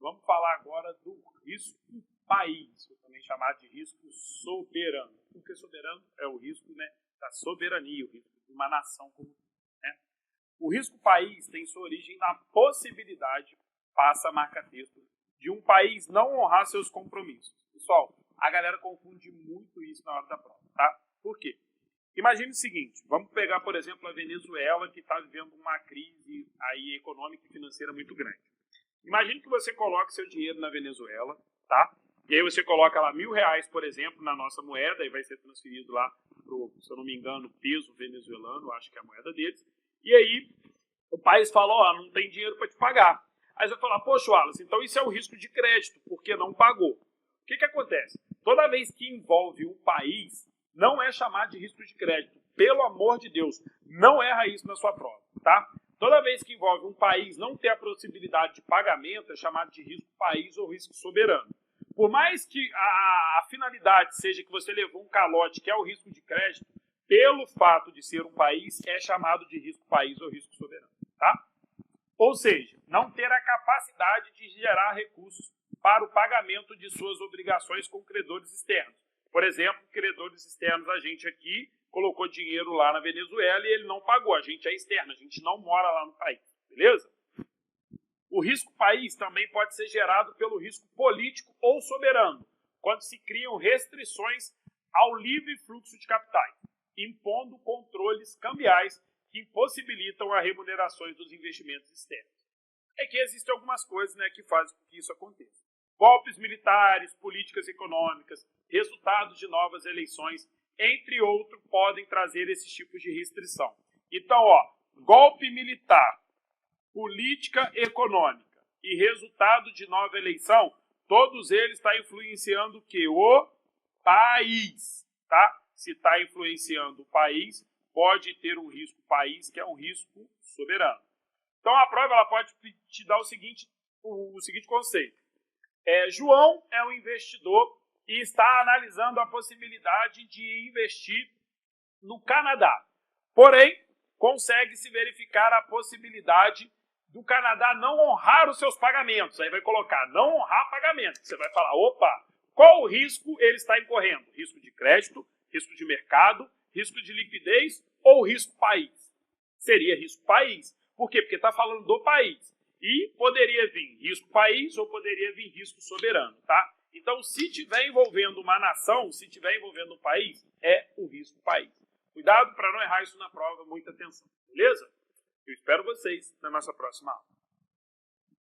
Vamos falar agora do risco país, também chamado de risco soberano. Por que soberano? É o risco, né, da soberania, o risco de uma nação como né? O risco país tem sua origem na possibilidade, passa a marca-texto, de um país não honrar seus compromissos. Pessoal, a galera confunde muito isso na hora da prova, tá? Por quê? Imagine o seguinte, vamos pegar, por exemplo, a Venezuela, que está vivendo uma crise aí econômica e financeira muito grande. Imagine que você coloque seu dinheiro na Venezuela, tá? E aí você coloca lá R$1.000, por exemplo, na nossa moeda, e vai ser transferido lá pro, se eu não me engano, peso venezuelano, acho que é a moeda deles. E aí o país fala, ó, não tem dinheiro para te pagar. Aí você vai falar, poxa, Wallace, então isso é um risco de crédito, porque não pagou. O que acontece? Toda vez que envolve um país, não é chamado de risco de crédito. Pelo amor de Deus, não erra isso na sua prova, tá? Toda vez que envolve um país não ter a possibilidade de pagamento, é chamado de risco país ou risco soberano. Por mais que a finalidade seja que você levou um calote, que é o risco de crédito, pelo fato de ser um país, é chamado de risco país ou risco soberano, tá? Ou seja, não ter a capacidade de gerar recursos para o pagamento de suas obrigações com credores externos. Por exemplo, credores externos, a gente aqui colocou dinheiro lá na Venezuela e ele não pagou. A gente é externo, a gente não mora lá no país, beleza? O risco país também pode ser gerado pelo risco político ou soberano, quando se criam restrições ao livre fluxo de capitais, impondo controles cambiais que impossibilitam as remunerações dos investimentos externos. É que existem algumas coisas, né, que fazem com que isso aconteça. Golpes militares, políticas econômicas, resultados de novas eleições, entre outros, podem trazer esses tipos de restrição. Então, ó, golpe militar, política econômica e resultado de nova eleição, todos eles estão influenciando o quê? O país, tá? Se está influenciando o país, pode ter um risco país, que é um risco soberano. Então, a prova ela pode te dar o seguinte conceito. João é um investidor e está analisando a possibilidade de investir no Canadá. Porém, consegue-se verificar a possibilidade do Canadá não honrar os seus pagamentos. Aí vai colocar não honrar pagamento. Você vai falar, opa, qual o risco ele está incorrendo? Risco de crédito, risco de mercado, risco de liquidez ou risco país? Seria risco país. Por quê? Porque está falando do país. E poderia vir risco país ou poderia vir risco soberano, tá? Então, se estiver envolvendo uma nação, se estiver envolvendo um país, é o risco país. Cuidado para não errar isso na prova, muita atenção, beleza? Eu espero vocês na nossa próxima aula.